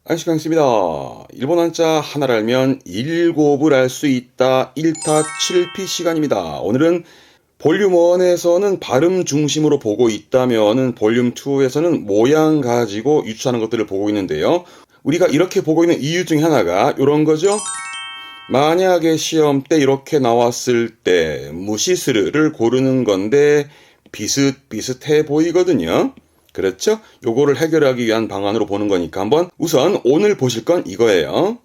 안식강습니다. 일본 한자 하나를 알면 일곱을 알 수 있다. 1타 7피 시간입니다. 오늘은 볼륨 1에서는 발음 중심으로 보고 있다면은 볼륨 2에서는 모양 가지고 유추하는 것들을 보고 있는데요. 우리가 이렇게 보고 있는 이유 중에 하나가 이런 거죠. 만약에 시험 때 이렇게 나왔을 때 무시스르를 고르는 건데 비슷비슷해 보이거든요. 그렇죠? 요거를 해결하기 위한 방안으로 보는 거니까 한번 우선 오늘 보실 건 이거예요.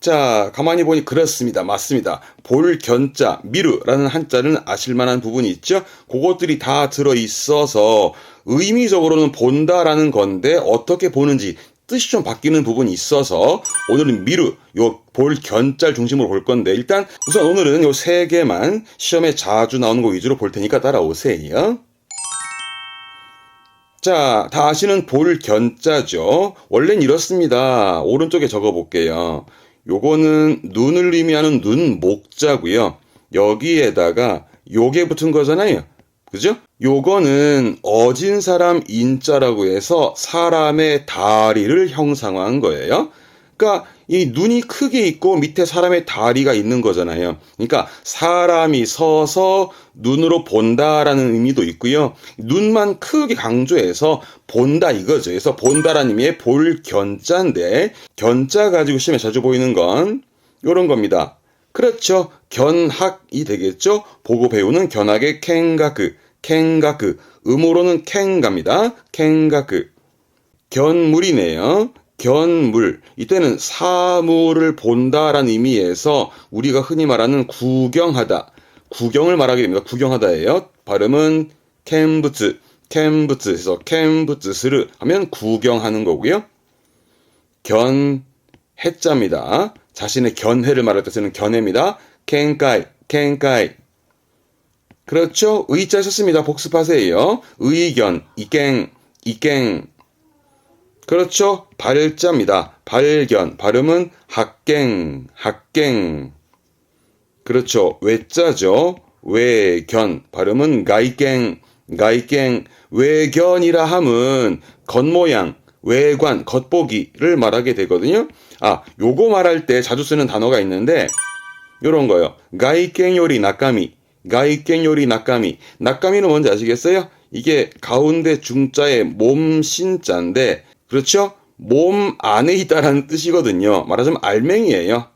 자, 가만히 보니 그렇습니다. 맞습니다. 볼, 견자, 미루라는 한자는 아실만한 부분이 있죠? 그것들이 다 들어있어서 의미적으로는 본다라는 건데 어떻게 보는지 뜻이 좀 바뀌는 부분이 있어서 오늘은 미루, 요 볼, 견자를 중심으로 볼 건데 일단 우선 오늘은 요 세 개만 시험에 자주 나오는 거 위주로 볼 테니까 따라오세요. 자, 다 아시는 볼 견자죠. 원래는 이렇습니다. 오른쪽에 적어볼게요. 요거는 눈을 의미하는 눈 목자고요. 여기에다가 요게 붙은 거잖아요. 그죠? 요거는 어진 사람 인자라고 해서 사람의 다리를 형상화한 거예요. 그러니까 이 눈이 크게 있고 밑에 사람의 다리가 있는 거잖아요. 그러니까 사람이 서서 눈으로 본다라는 의미도 있고요. 눈만 크게 강조해서 본다 이거죠. 그래서 본다라는 의미의 볼 견자인데 견자 가지고 시험에 자주 보이는 건 이런 겁니다. 그렇죠. 견학이 되겠죠. 보고 배우는 견학의 켄가크, 켄가크. 음으로는 켄가입니다. 켄가크. 견물이네요. 견물. 이때는 사물을 본다라는 의미에서 우리가 흔히 말하는 구경하다. 구경을 말하게 됩니다. 구경하다예요. 발음은 캔부츠, 캔부츠에서 캔부츠스르 하면 구경하는 거고요. 견, 해자입니다. 자신의 견해를 말할 때 쓰는 견해입니다. 켄까이, 켄까이. 그렇죠? 의자 썼습니다. 복습하세요. 의견, 이갱, 이갱. 그렇죠? 발자입니다. 발견. 발음은 학갱, 학갱. 그렇죠. 외자죠. 외견. 발음은 가이갱, 가이갱. 외견이라 함은 겉모양, 외관, 겉보기를 말하게 되거든요. 아, 요거 말할 때 자주 쓰는 단어가 있는데 요런 거요. 가이갱 요리 낙가미, 가이갱 요리 낙가미. 낙가미는 뭔지 아시겠어요? 이게 가운데 중자에 몸 신자인데 그렇죠? 몸 안에 있다라는 뜻이거든요. 말하자면 알맹이에요.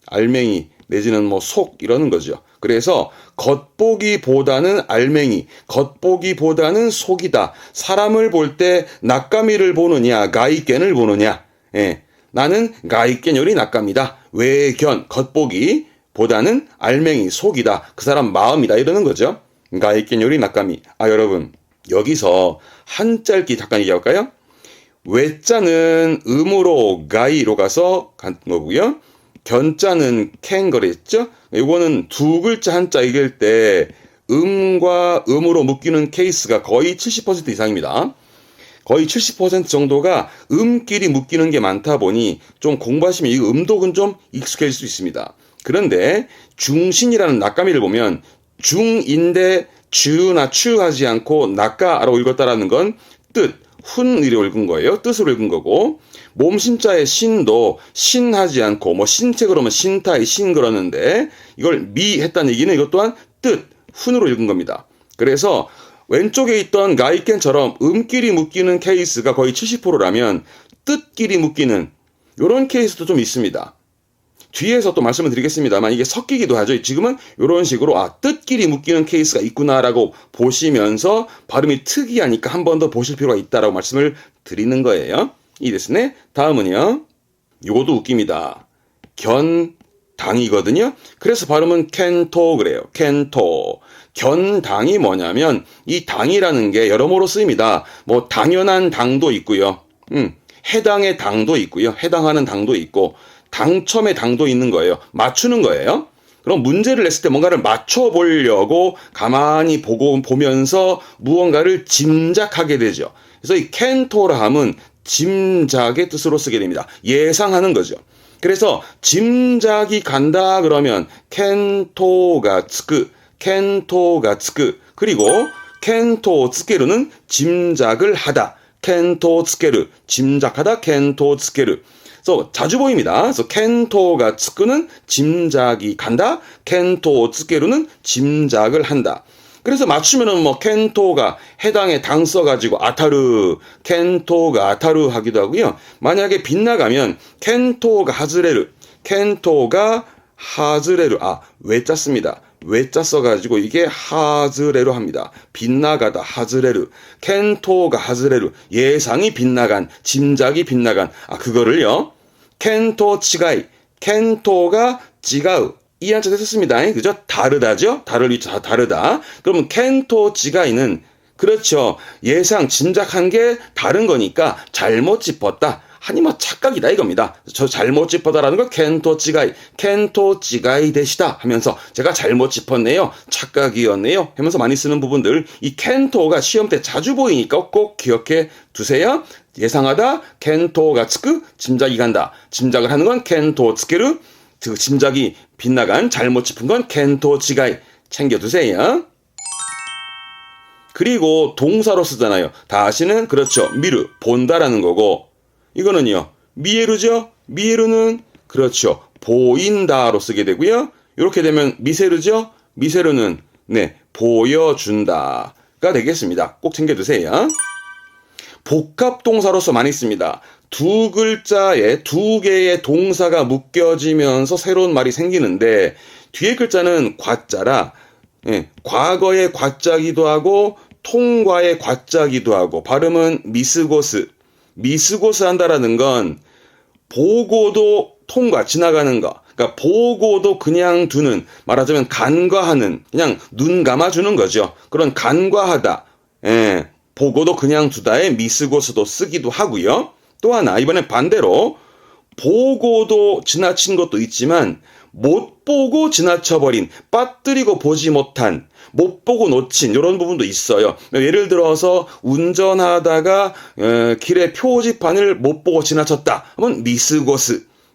알맹이 내지는 뭐 속 이러는 거죠. 그래서 겉보기보다는 알맹이, 겉보기보다는 속이다. 사람을 볼 때 낙가미를 보느냐, 가이겐을 보느냐. 예, 나는 가이겐 요리 낙가미다. 외견, 겉보기보다는 알맹이, 속이다. 그 사람 마음이다 이러는 거죠. 가이겐 요리 낙가미. 아 여러분 여기서 한자읽기 잠깐 얘기할까요? 외자는 음으로 가이로 가서 간 거고요. 견자는 캔 거랬죠? 이거는 두 글자 한자 읽을 때 음과 음으로 묶이는 케이스가 거의 70% 이상입니다. 거의 70% 정도가 음끼리 묶이는 게 많다 보니 좀 공부하시면 이 음독은 좀 익숙해질 수 있습니다. 그런데 중신이라는 낙가미를 보면 중인데 주나 추하지 않고 낙가라고 읽었다라는 건 뜻, 훈의로 읽은 거예요. 뜻으로 읽은 거고 몸신자의 신도 신하지 않고 뭐 신체 그러면 신타의 신 그러는데 이걸 미 했다는 얘기는 이것 또한 뜻, 훈으로 읽은 겁니다. 그래서 왼쪽에 있던 가이켄처럼 음끼리 묶이는 케이스가 거의 70%라면 뜻끼리 묶이는 이런 케이스도 좀 있습니다. 뒤에서 또 말씀을 드리겠습니다만 이게 섞이기도 하죠. 지금은 이런 식으로 뜻끼리 묶이는 케이스가 있구나라고 보시면서 발음이 특이하니까 한 번 더 보실 필요가 있다라고 말씀을 드리는 거예요. 이 됐네. 다음은요. 이것도 웃깁니다. 견당이거든요. 그래서 발음은 켄토 그래요. 켄토. 견당이 뭐냐면 이 당이라는 게 여러모로 쓰입니다. 뭐 당연한 당도 있고요. 해당의 당도 있고요. 해당하는 당도 있고 당첨의 당도 있는 거예요. 맞추는 거예요. 그럼 문제를 냈을 때 뭔가를 맞춰보려고 가만히 보면서 무언가를 짐작하게 되죠. 그래서 이 켄토라 함은 짐작의 뜻으로 쓰게 됩니다. 예상하는 거죠. 그래서 짐작이 간다 그러면 켄토가 츠크, 켄토가 츠크 그리고 켄토 츠케루는 짐작을 하다. 켄토 츠케르, 짐작하다 켄토 츠케르. 그래서 자주 보입니다. 그래서 켄토가 츠크는 짐작이 간다. 켄토 츠케르는 짐작을 한다. 그래서 맞추면은 뭐 켄토가 해당에 당 써가지고 아타르, 켄토가 아타르 하기도 하고요. 만약에 빗나가면 켄토가 하즈레르, 켄토가 하즈레르, 외자 씁니다. 외자 써가지고 이게 하즈레르 합니다. 빗나가다 하즈레르, 켄토가 하즈레르, 예상이 빗나간, 짐작이 빗나간, 그거를요. 켄토 치가이, 켄토가 지가우, 이 한자 됐었습니다. 그죠? 다르다죠? 다르다. 그러면 켄토 치가이는 그렇죠. 예상, 짐작한 게 다른 거니까 잘못 짚었다. 아니 뭐 착각이다 이겁니다. 저 잘못 짚었다라는 걸 켄토 찌가이 되시다 하면서 제가 잘못 짚었네요. 착각이었네요. 하면서 많이 쓰는 부분들, 이 켄토가 시험 때 자주 보이니까 꼭 기억해 두세요. 예상하다 켄토가 츠크, 짐작이 간다. 짐작을 하는 건 켄토 츠케르, 짐작이 빗나간 잘못 짚은 건 켄토 찌가이 챙겨두세요. 그리고 동사로 쓰잖아요. 다시는 그렇죠. 미르, 본다라는 거고, 이거는요, 미에르죠? 미에르는, 그렇죠, 보인다로 쓰게 되고요. 이렇게 되면 미세르죠? 미세르는, 보여준다가 되겠습니다. 꼭 챙겨두세요. 복합동사로서 많이 씁니다. 두 글자에 두 개의 동사가 묶여지면서 새로운 말이 생기는데, 뒤에 글자는 과자라, 과거의 과자기도 하고, 통과의 과자기도 하고, 발음은 미스고스 한다라는 건 보고도 통과, 지나가는 거. 그러니까 보고도 그냥 두는, 말하자면 간과하는, 그냥 눈 감아주는 거죠. 그런 간과하다. 보고도 그냥 두다에 미스고스도 쓰기도 하고요. 또 하나, 이번엔 반대로 보고도 지나친 것도 있지만 못 보고 지나쳐버린, 빠뜨리고 보지 못한, 못 보고 놓친 이런 부분도 있어요. 예를 들어서 운전하다가 길의 표지판을 못 보고 지나쳤다 하면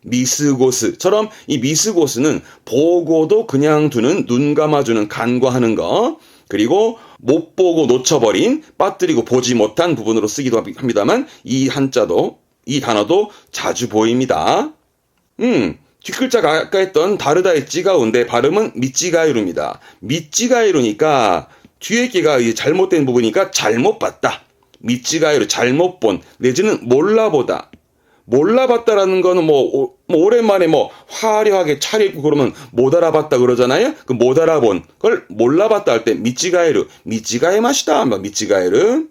미스고스처럼, 이 미스고스는 보고도 그냥 두는, 눈 감아주는, 간과하는 거, 그리고 못 보고 놓쳐버린, 빠뜨리고 보지 못한 부분으로 쓰기도 합니다만, 이 단어도 자주 보입니다. 뒷글자가 아까 했던 다르다의 찌가우인데 발음은 미찌가이루입니다. 미찌가이루니까 뒤에 게가 잘못된 부분이니까 잘못 봤다. 미찌가이루, 잘못 본, 내지는 몰라보다. 몰라봤다라는 거는 오랜만에 화려하게 차려입고 그러면 못 알아봤다 그러잖아요. 그 못 알아본 걸 몰라봤다 할 때 미찌가이 맛이다. 미찌가이루.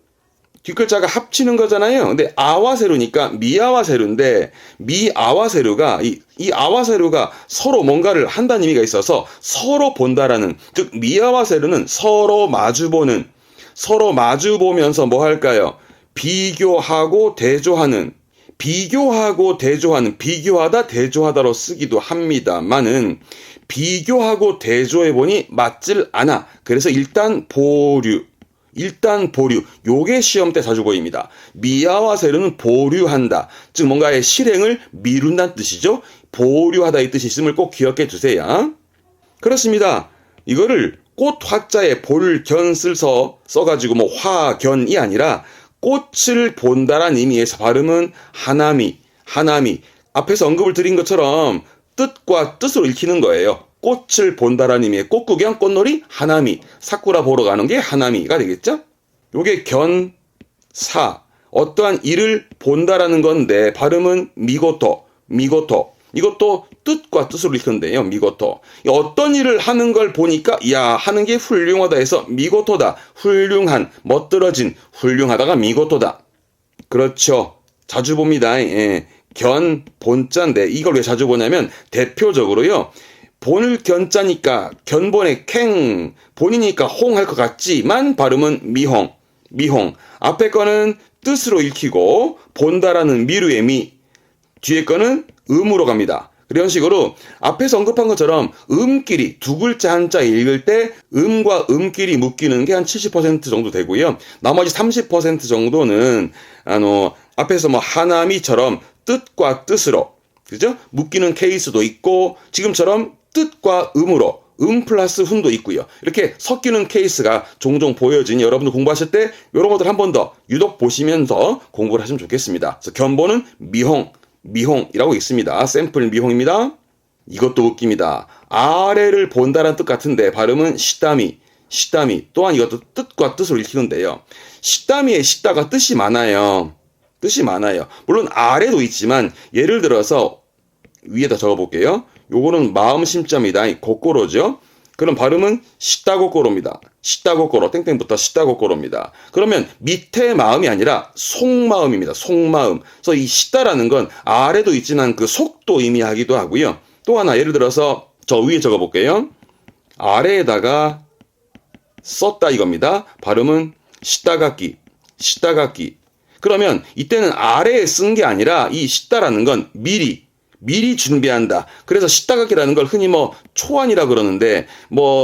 뒷글자가 합치는 거잖아요. 근데 아와세루니까 미아와세루인데, 미아와세루가 이 아와세루가 서로 뭔가를 한다는 의미가 있어서 서로 본다라는, 즉 미아와세루는 서로 마주보는, 서로 마주보면서 뭐 할까요? 비교하고 대조하는, 비교하다 대조하다로 쓰기도 합니다만은, 비교하고 대조해보니 맞질 않아. 그래서 일단 보류, 요게 시험 때 자주 보입니다. 미아와세르는 보류한다. 즉 뭔가의 실행을 미룬다는 뜻이죠. 보류하다 이 뜻이 있음을 꼭 기억해 두세요. 그렇습니다. 이거를 꽃 화자에 볼견을 써가지고 화견이 아니라 꽃을 본다란 의미에서 발음은 하나미. 앞에서 언급을 드린 것처럼 뜻과 뜻으로 읽히는 거예요. 꽃을 본다라는 의미의 꽃구경, 꽃놀이, 하나미, 사쿠라 보러 가는 게 하나미가 되겠죠? 요게 견사, 어떠한 일을 본다라는 건데 발음은 미고토. 이것도 뜻과 뜻으로 읽는데요. 미고토. 어떤 일을 하는 걸 보니까 하는 게 훌륭하다 해서 미고토다. 훌륭한, 멋들어진, 훌륭하다가 미고토다. 그렇죠. 자주 봅니다. 견, 본자인데 이걸 왜 자주 보냐면 대표적으로요. 본을 견자니까 견본에 캥, 본이니까 홍 할 것 같지만 발음은 미홍. 앞에 거는 뜻으로 읽히고 본다라는 미루의 미, 뒤에 거는 음으로 갑니다. 이런 식으로 앞에서 언급한 것처럼 음끼리 두 글자 한자 읽을 때 음과 음끼리 묶이는 게 한 70% 정도 되고요. 나머지 30% 정도는 앞에서 하나미처럼 뜻과 뜻으로, 그죠? 묶이는 케이스도 있고, 지금처럼 뜻과 음으로, 플러스 훈도 있고요. 이렇게 섞이는 케이스가 종종 보여지니 여러분들 공부하실 때 이런 것들 한 번 더 유독 보시면서 공부를 하시면 좋겠습니다. 그래서 견본은 미홍이라고 있습니다. 샘플 미홍입니다. 이것도 웃깁니다. 아래를 본다는 뜻 같은데 발음은 시다미 또한 이것도 뜻과 뜻을 읽히는데요. 시다미의 시다가 뜻이 많아요. 물론 아래도 있지만 예를 들어서 위에다 적어볼게요. 요거는 마음 심자입니다. 고꼬로죠. 그럼 발음은 시다고꼬로입니다. 시다고꼬로 땡땡부터 시다고꼬로입니다. 그러면 밑에 마음이 아니라 속마음입니다. 속마음. 그래서 이 시다라는 건 아래도 있지만 그 속도 의미하기도 하고요. 또 하나 예를 들어서 저 위에 적어볼게요. 아래에다가 썼다 이겁니다. 발음은 시다가끼. 그러면 이때는 아래에 쓴 게 아니라 이 시다라는 건 미리 준비한다. 그래서 시다가끼라는 걸 흔히 초안이라 그러는데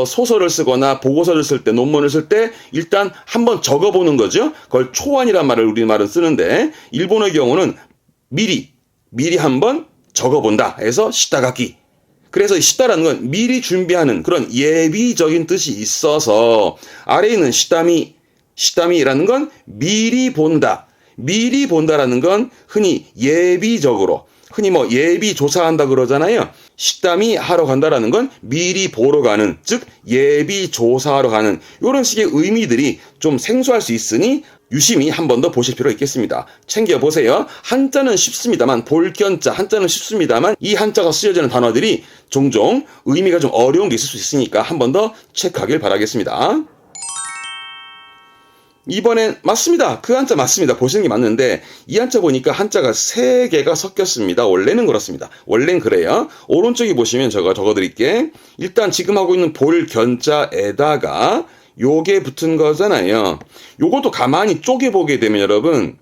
소설을 쓰거나 보고서를 쓸 때 논문을 쓸 때 일단 한번 적어보는 거죠. 그걸 초안이란 말을 우리말은 쓰는데 일본의 경우는 미리 한번 적어본다 해서 시다가끼. 그래서 이 시다라는 건 미리 준비하는 그런 예비적인 뜻이 있어서 아래에 있는 시다미라는 건 미리 본다라는 건 흔히 예비적으로 흔히 예비 조사한다 그러잖아요. 시다미 하러 간다라는 건 미리 보러 가는, 즉 예비 조사하러 가는 이런 식의 의미들이 좀 생소할 수 있으니 유심히 한 번 더 보실 필요가 있겠습니다. 챙겨보세요. 한자는 쉽습니다만 볼견자 한자는 쉽습니다만 이 한자가 쓰여지는 단어들이 종종 의미가 좀 어려운 게 있을 수 있으니까 한 번 더 체크하길 바라겠습니다. 이번엔 맞습니다. 그 한자 맞습니다. 보시는 게 맞는데 이 한자 보니까 한자가 3개가 섞였습니다. 원래는 그렇습니다. 원래는 그래요. 오른쪽에 보시면 제가 적어드릴게. 일단 지금 하고 있는 볼견자에다가 요게 붙은 거잖아요. 요것도 가만히 쪼개보게 되면 여러분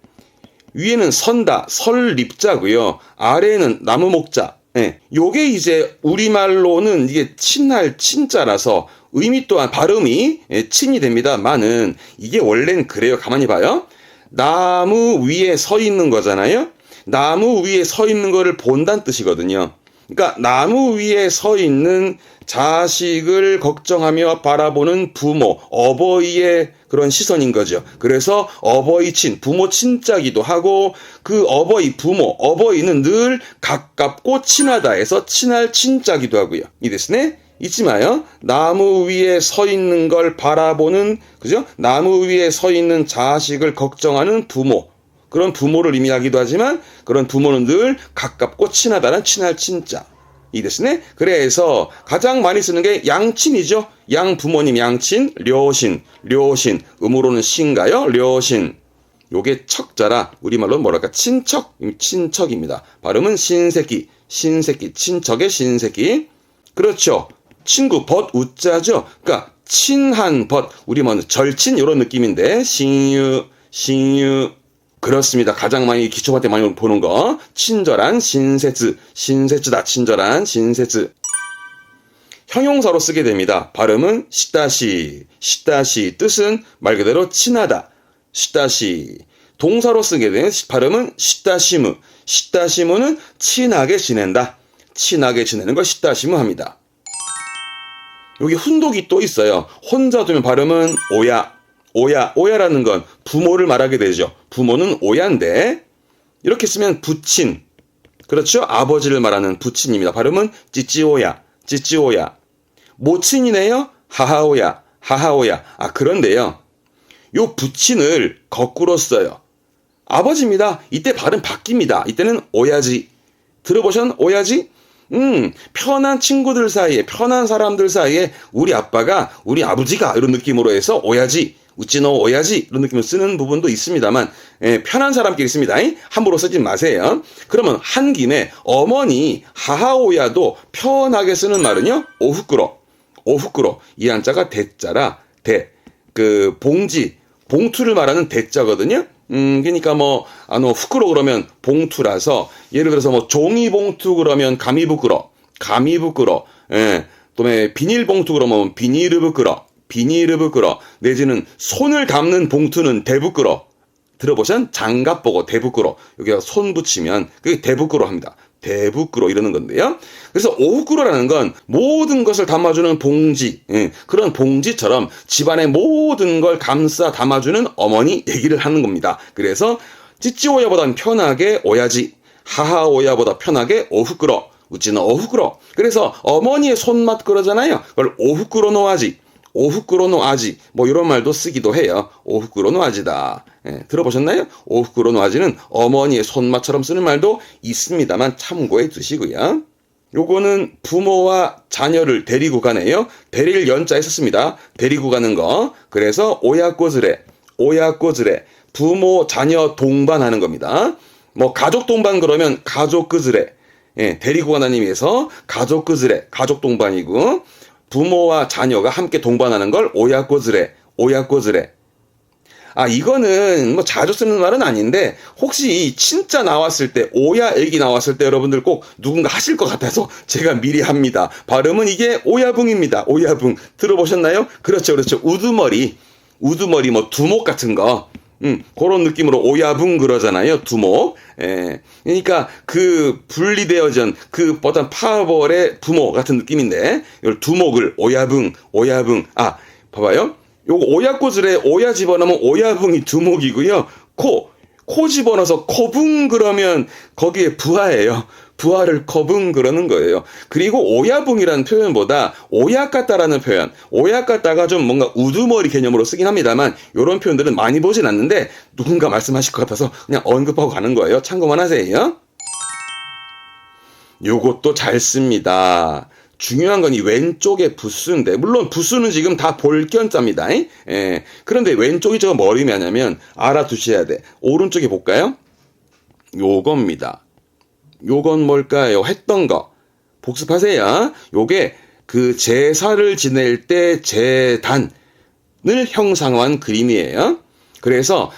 위에는 선다, 설립자고요. 아래에는 나무목자. 네. 요게 이제 우리말로는 이게 친할 친자라서 의미 또한 발음이 친이 됩니다만은 이게 원래는 그래요. 가만히 봐요. 나무 위에 서 있는 거잖아요. 나무 위에 서 있는 거를 본다는 뜻이거든요. 그러니까 나무 위에 서 있는 자식을 걱정하며 바라보는 부모, 어버이의 그런 시선인 거죠. 그래서 어버이 친, 부모 친자기도 하고 그 어버이, 부모, 어버이는 늘 가깝고 친하다 해서 친할 친자기도 하고요. 이 됐으네? 잊지 마요. 나무 위에 서 있는 걸 바라보는, 그죠? 나무 위에 서 있는 자식을 걱정하는 부모. 그런 부모를 의미하기도 하지만 그런 부모는 늘 가깝고 친하다는 친할 친자. 이 됐으네? 그래서 가장 많이 쓰는 게 양친이죠. 양부모님 양친, 료신. 음으로는 신가요? 료신. 요게 척자라 우리말로 뭐랄까 친척입니다. 발음은 신새끼, 친척의 신새끼. 그렇죠. 친구, 벗, 우자죠. 그러니까 친한 벗, 우리말은 절친 이런 느낌인데 신유. 그렇습니다. 가장 많이 기초과 때 많이 보는 거. 친절한 신세즈다. 친절한 신세즈. 형용사로 쓰게 됩니다. 발음은 시다시. 뜻은 말 그대로 친하다. 시다시. 동사로 쓰게 되는 발음은 시다시무는 친하게 지낸다. 친하게 지내는 걸 시다시무 합니다. 여기 훈독이 또 있어요. 혼자 두면 발음은 오야라는 건 부모를 말하게 되죠. 부모는 오야인데 이렇게 쓰면 부친. 그렇죠? 아버지를 말하는 부친입니다. 발음은 찌찌오야. 모친이네요. 하하오야. 그런데요. 요 부친을 거꾸로 써요. 아버지입니다. 이때 발음 바뀝니다. 이때는 오야지. 들어보셨? 오야지? 편한 친구들 사이에, 편한 사람들 사이에 우리 아빠가, 우리 아버지가 이런 느낌으로 해서 오야지, 우찌노 오야지 이런 느낌을 쓰는 부분도 있습니다만 편한 사람끼리 씁니다. 함부로 쓰지 마세요. 그러면 한 김에 어머니 하하오야도 편하게 쓰는 말은요. 오후꾸로. 이 한자가 대자라 봉투를 말하는 대자거든요. 그러니까 후쿠로 그러면 봉투라서 예를 들어서 종이 봉투 그러면 가미부끄러. 또는 비닐봉투 그러면 비니르부끄러. 내지는 손을 담는 봉투는 대부끄러. 들어보신? 장갑 보고 대부끄러. 여기가 손 붙이면 그게 대부끄러 합니다. 대북그로 이러는 건데요. 그래서 오후그로라는 건 모든 것을 담아주는 봉지, 그런 봉지처럼 집안의 모든 걸 감싸 담아주는 어머니 얘기를 하는 겁니다. 그래서 찌찌오야보단 편하게 오야지, 하하오야보다 편하게 오후그로, 우찌는 오후그로. 그래서 어머니의 손맛 그러잖아요. 그걸 오후그로노 아지, 오후그로노 아지, 뭐 이런 말도 쓰기도 해요. 오후그로노 아지다. 들어보셨나요? 오후그로노 아지는 어머니의 손맛처럼 쓰는 말도 있습니다만 참고해 두시고요. 요거는 부모와 자녀를 데리고 가네요. 데릴 연자에 썼습니다. 데리고 가는 거. 그래서 오야꼬즈레, 오야꼬즈레, 부모 자녀 동반하는 겁니다. 뭐 가족 동반 그러면 가족끄즈레, 데리고 가는 의미에서 가족끄즈레, 가족 동반이고, 부모와 자녀가 함께 동반하는 걸 오야꼬즈레, 오야꼬즈레. 이거는 뭐 자주 쓰는 말은 아닌데, 혹시 진짜 나왔을 때, 오야 애기 나왔을 때 여러분들 꼭 누군가 하실 것 같아서 제가 미리 합니다. 발음은 이게 오야붕입니다. 오야붕. 들어보셨나요? 그렇죠, 그렇죠. 우두머리, 우두머리, 뭐 두목 같은 거. 그런 느낌으로 오야붕 그러잖아요. 두목. 그러니까 그 분리되어진 그 어떤 파벌의 부모 같은 느낌인데, 이걸 두목을 오야붕, 오야붕. 봐봐요. 요거 오야꼬즈레 오야 집어넣으면 오야붕이 두목이고요. 코 집어넣어서 코붕 그러면 거기에 부하예요. 부하를 거붕 그러는 거예요. 그리고 오야붕이라는 표현보다 오야까따라는 표현, 오야까따가 좀 뭔가 우두머리 개념으로 쓰긴 합니다만 이런 표현들은 많이 보진 않는데 누군가 말씀하실 것 같아서 그냥 언급하고 가는 거예요. 참고만 하세요. 요것도 잘 씁니다. 중요한 건 이 왼쪽에 부수인데, 물론 부수는 지금 다 볼견자입니다. 그런데 왼쪽이 저 뭐냐면 알아두셔야 돼. 오른쪽에 볼까요? 요겁니다. 요건 뭘까요? 했던 거. 복습하세요. 요게 그 제사를 지낼 때 제단을 형상화한 그림이에요. 그래서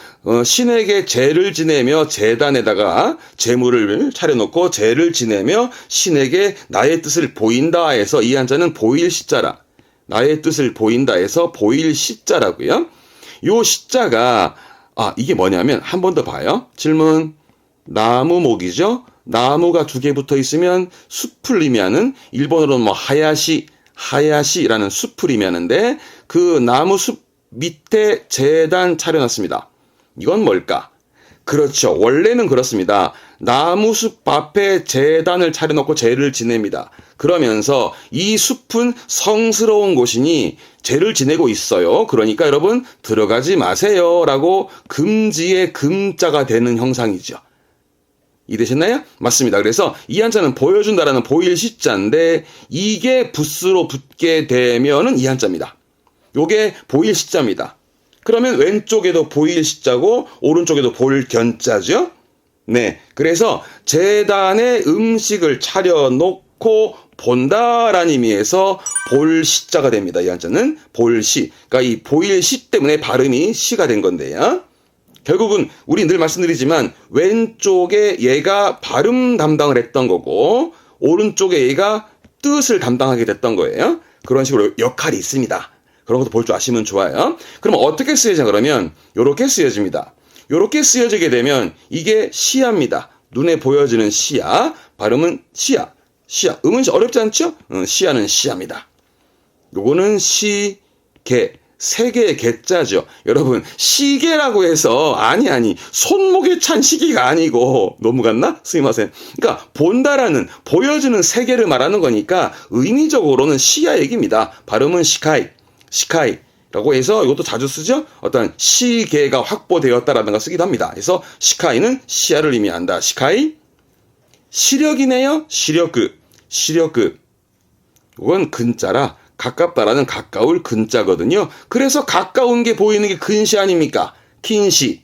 신에게 제를 지내며 제단에다가 제물을 차려놓고 제를 지내며 신에게 나의 뜻을 보인다 해서 이 한자는 보일 시자라. 나의 뜻을 보인다 해서 보일 시자라고요. 요 시자가 이게 뭐냐면 한 번 더 봐요. 질문. 나무목이죠. 나무가 두 개 붙어 있으면 숲을 의미하는, 일본어로는 뭐 하야시라는 숲을 의미하는데 그 나무 숲 밑에 제단 차려놨습니다. 이건 뭘까? 그렇죠. 원래는 그렇습니다. 나무숲 앞에 제단을 차려놓고 제를 지냅니다. 그러면서 이 숲은 성스러운 곳이니 제를 지내고 있어요. 그러니까 여러분 들어가지 마세요 라고 금지의 금자가 되는 형상이죠. 이해되셨나요? 맞습니다. 그래서 이 한자는 보여준다라는 보일 시자인데 이게 붓으로 붙게 되면은 이 한자입니다. 요게 보일 시자입니다. 그러면 왼쪽에도 보일 시자고 오른쪽에도 볼 견자죠. 네, 그래서 제단에 음식을 차려놓고 본다라는 의미에서 볼 시자가 됩니다. 이 한자는 볼시. 그러니까 이 보일 시 때문에 발음이 시가 된 건데요. 결국은 우리 늘 말씀드리지만 왼쪽에 얘가 발음 담당을 했던 거고 오른쪽에 얘가 뜻을 담당하게 됐던 거예요. 그런 식으로 역할이 있습니다. 그런 것도 볼 줄 아시면 좋아요. 그럼 어떻게 쓰여지냐 그러면 요렇게 쓰여집니다. 요렇게 쓰여지게 되면 이게 시야입니다. 눈에 보여지는 시야. 발음은 시야. 시야. 음은 어렵지 않죠? 시야는 시야입니다. 요거는 시계. 세 개의 개자죠. 여러분 시계라고 해서 아니 손목에 찬 시계가 아니고 너무 갔나? 스미마센. 그러니까 본다라는 보여주는 세계를 말하는 거니까 의미적으로는 시야 얘기입니다. 발음은 시카이라고 해서 이것도 자주 쓰죠. 어떤 시계가 확보되었다라는 걸 쓰기도 합니다. 그래서 시카이는 시야를 의미한다. 시카이. 시력이네요. 시력급. 이건 근자라 가깝다라는 가까울 근자거든요. 그래서 가까운 게 보이는 게 근시 아닙니까? 킨시.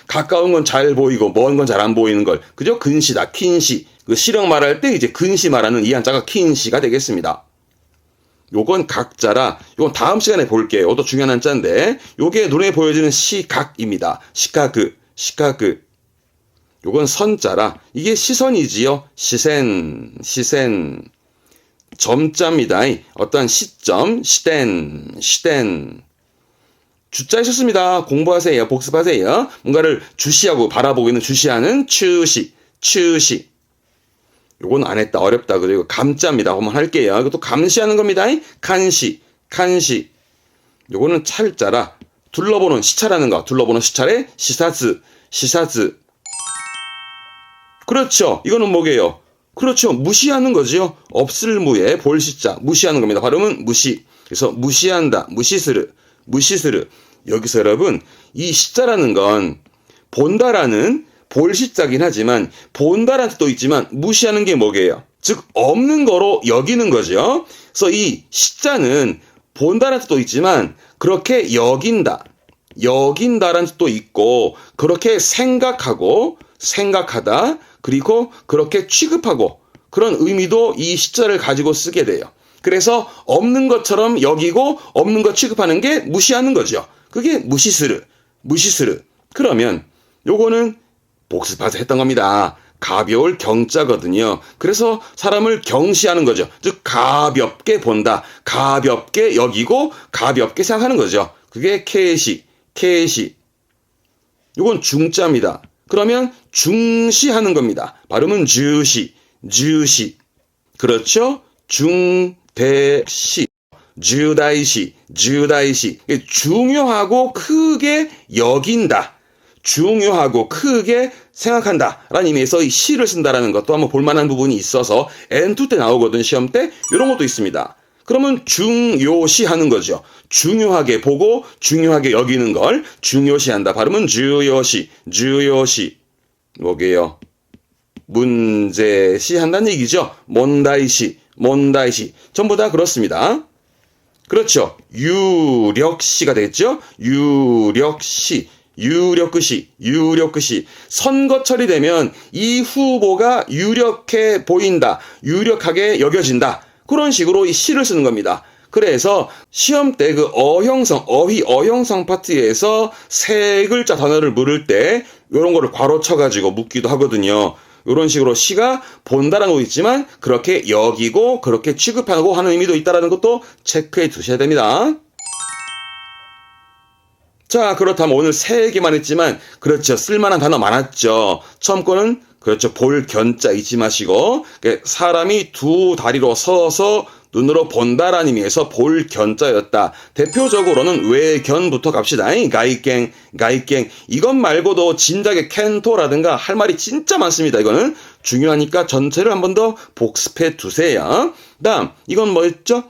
가까운 건 잘 보이고 먼 건 잘 안 보이는 걸. 그죠? 근시다. 킨시. 그 시력 말할 때 이제 근시 말하는 이 한자가 킨시가 되겠습니다. 요건 각자라. 요건 다음 시간에 볼게요. 이것도 중요한 한자인데 요게 눈에 보여지는 시각입니다. 시카그. 요건 선자라. 이게 시선이지요. 시센. 점자입니다. 어떤 시점, 시덴. 주자에 썼습니다. 공부하세요. 복습하세요. 뭔가를 주시하고 바라보고 있는 주시하는 추시. 요건 안 했다. 어렵다. 그리고 감자입니다. 한번 할게요. 이것도 감시하는 겁니다. 간시, 간시. 요거는 찰자라 둘러보는 시차라는 거. 둘러보는 시차래 시사즈, 시사즈. 그렇죠. 이거는 뭐게요? 그렇죠. 무시하는 거지요. 없을 무에 볼시자. 무시하는 겁니다. 발음은 무시. 그래서 무시한다. 무시스르. 무시스르. 여기서 여러분 이 시자라는 건 본다라는 볼시자긴 하지만 본다라는 뜻도 있지만 무시하는 게 뭐게요? 즉 없는 거로 여기는 거죠. 그래서 이 시자는 본다라는 뜻도 있지만 그렇게 여긴다. 여긴다라는 뜻도 있고 그렇게 생각하고 생각하다 그리고 그렇게 취급하고 그런 의미도 이 시자를 가지고 쓰게 돼요. 그래서 없는 것처럼 여기고 없는 것 취급하는 게 무시하는 거죠. 그게 무시스르, 무시스르. 그러면 요거는 복습해서 했던 겁니다. 가벼울 경자거든요. 그래서 사람을 경시하는 거죠. 즉 가볍게 본다, 가볍게 여기고 가볍게 생각하는 거죠. 그게 케시, 케시. 요건 중자입니다. 그러면 중시하는 겁니다. 발음은 주시, 주시. 그렇죠? 중대시, 주다이시, 주다이시. 중요하고 크게 여긴다. 중요하고 크게 생각한다 라는 의미에서 이 시를 쓴다라는 것도 한번 볼만한 부분이 있어서 N2 때 나오거든 시험 때 이런 것도 있습니다. 그러면 중요시 하는 거죠. 중요하게 보고 중요하게 여기는 걸 중요시한다. 발음은 주요시, 주요시. 뭐게요? 문제시 한다는 얘기죠. 몬다이시, 몬다이시. 전부 다 그렇습니다. 그렇죠. 유력시가 되겠죠. 유력시. 유력시, 유력시. 선거철이 되면 이 후보가 유력해 보인다. 유력하게 여겨진다. 그런 식으로 이 시를 쓰는 겁니다. 그래서 시험 때 그 어형성, 어휘 어형성 파트에서 세 글자 단어를 물을 때 이런 거를 괄호 쳐가지고 묻기도 하거든요. 이런 식으로 시가 본다라는 것도 있지만 그렇게 여기고 그렇게 취급하고 하는 의미도 있다는 것도 체크해 두셔야 됩니다. 자, 그렇다면 오늘 3개만 했지만 그렇죠. 쓸만한 단어 많았죠. 처음 거는 그렇죠. 볼 견자 잊지 마시고 사람이 두 다리로 서서 눈으로 본다라는 의미에서 볼 견자였다. 대표적으로는 외견부터 갑시다. 가이갱, 가이갱. 이것 말고도 진작에 켄토라든가 할 말이 진짜 많습니다. 이거는 중요하니까 전체를 한 번 더 복습해 두세요. 다음 이건 뭐였죠?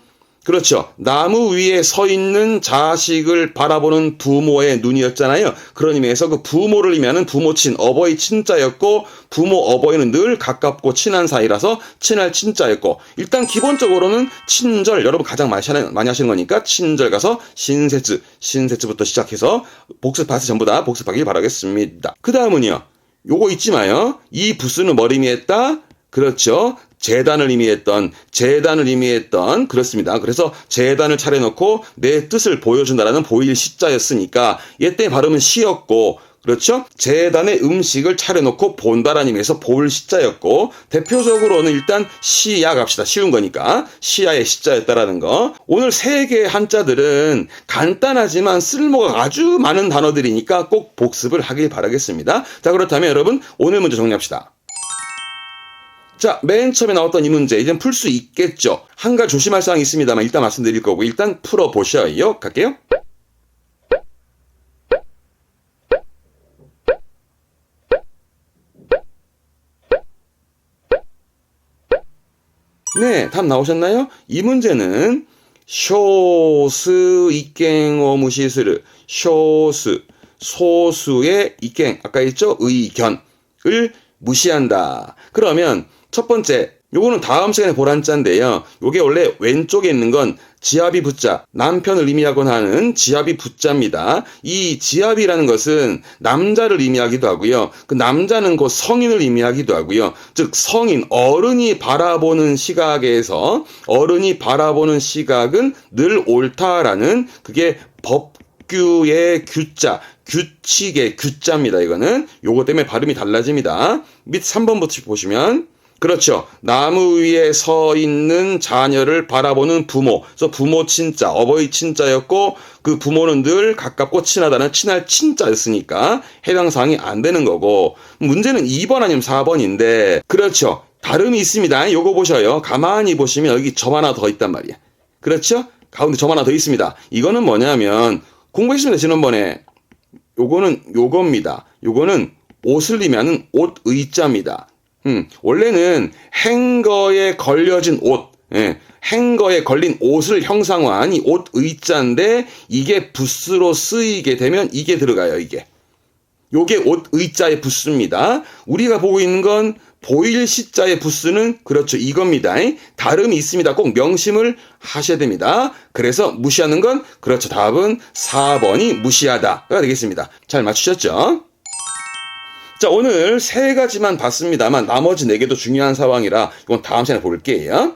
그렇죠. 나무 위에 서 있는 자식을 바라보는 부모의 눈이었잖아요. 그런 의미에서 그 부모를 의미하는 부모친, 어버이 친자였고 부모, 어버이는 늘 가깝고 친한 사이라서 친할 친자였고 일단 기본적으로는 친절, 여러분 가장 많이 하시는 거니까 친절 가서 신세츠, 신세츠부터 시작해서 복습 파트 전부 다 복습하길 바라겠습니다. 그 다음은요. 요거 잊지 마요. 이 부스는 뭘 의미했다? 그렇죠. 재단을 의미했던, 그렇습니다. 그래서 재단을 차려놓고 내 뜻을 보여준다라는 보일 시자였으니까, 얘때 발음은 시였고, 그렇죠? 재단의 음식을 차려놓고 본다라는 의미에서 볼 시자였고, 대표적으로는 일단 시야 갑시다. 쉬운 거니까. 시야의 시자였다라는 거. 오늘 3개의 한자들은 간단하지만 쓸모가 아주 많은 단어들이니까 꼭 복습을 하길 바라겠습니다. 자, 그렇다면 여러분, 오늘 문제 정리합시다. 자, 맨 처음에 나왔던 이 문제, 이젠 풀 수 있겠죠? 한 가지 조심할 사항이 있습니다만 일단 말씀드릴 거고, 일단 풀어보셔요. 갈게요. 네, 답 나오셨나요? 이 문제는 쇼스 이갱오 무시스르, 쇼스, 소수의 이갱, 아까 했죠? 의견을 무시한다. 그러면 첫 번째, 요거는 다음 시간에 볼 한자인데요. 요게 원래 왼쪽에 있는 건 지아비 부자, 남편을 의미하곤 하는 지아비 부자입니다. 이 지아비라는 것은 남자를 의미하기도 하고요. 그 남자는 곧 성인을 의미하기도 하고요. 즉 성인, 어른이 바라보는 시각에서 어른이 바라보는 시각은 늘 옳다라는 그게 법규의 규자, 규칙의 규자입니다. 이거는 요거 때문에 발음이 달라집니다. 밑 3번부터 보시면 그렇죠. 나무 위에 서 있는 자녀를 바라보는 부모. 그래서 부모 친자, 어버이 친자였고 그 부모는 늘 가깝고 친하다는 친할 친자였으니까 해당 사항이 안 되는 거고 문제는 2번 아니면 4번인데 그렇죠. 다름이 있습니다. 요거 보셔요. 가만히 보시면 여기 점 하나 더 있단 말이야. 그렇죠? 가운데 점 하나 더 있습니다. 이거는 뭐냐면 공부했습니다. 지난번에. 요거는 요겁니다. 요거는 옷을 의미하는 옷 의자입니다. 원래는 행거에 걸려진 옷, 행거에 걸린 옷을 형상화한 이 옷 의자인데 이게 부스로 쓰이게 되면 이게 들어가요. 이게. 요게 옷 의자의 부스입니다. 우리가 보고 있는 건 보일 시자의 부스는 그렇죠. 이겁니다. 다름이 있습니다. 꼭 명심을 하셔야 됩니다. 그래서 무시하는 건 그렇죠. 답은 4번이 무시하다가 되겠습니다. 잘 맞추셨죠? 자, 오늘 3가지만 봤습니다만 나머지 4개도 중요한 상황이라 이건 다음 시간에 볼게요.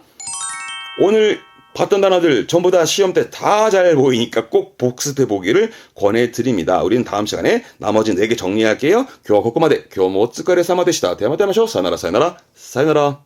오늘 봤던 단어들 전부 다 시험 때 다 잘 보이니까 꼭 복습해 보기를 권해드립니다. 우리는 다음 시간에 나머지 4개 정리할게요. 교와 고코마데 교모 츠카레 사마 되시다. 대마대마쇼 사요나라 사요나라 사요나라.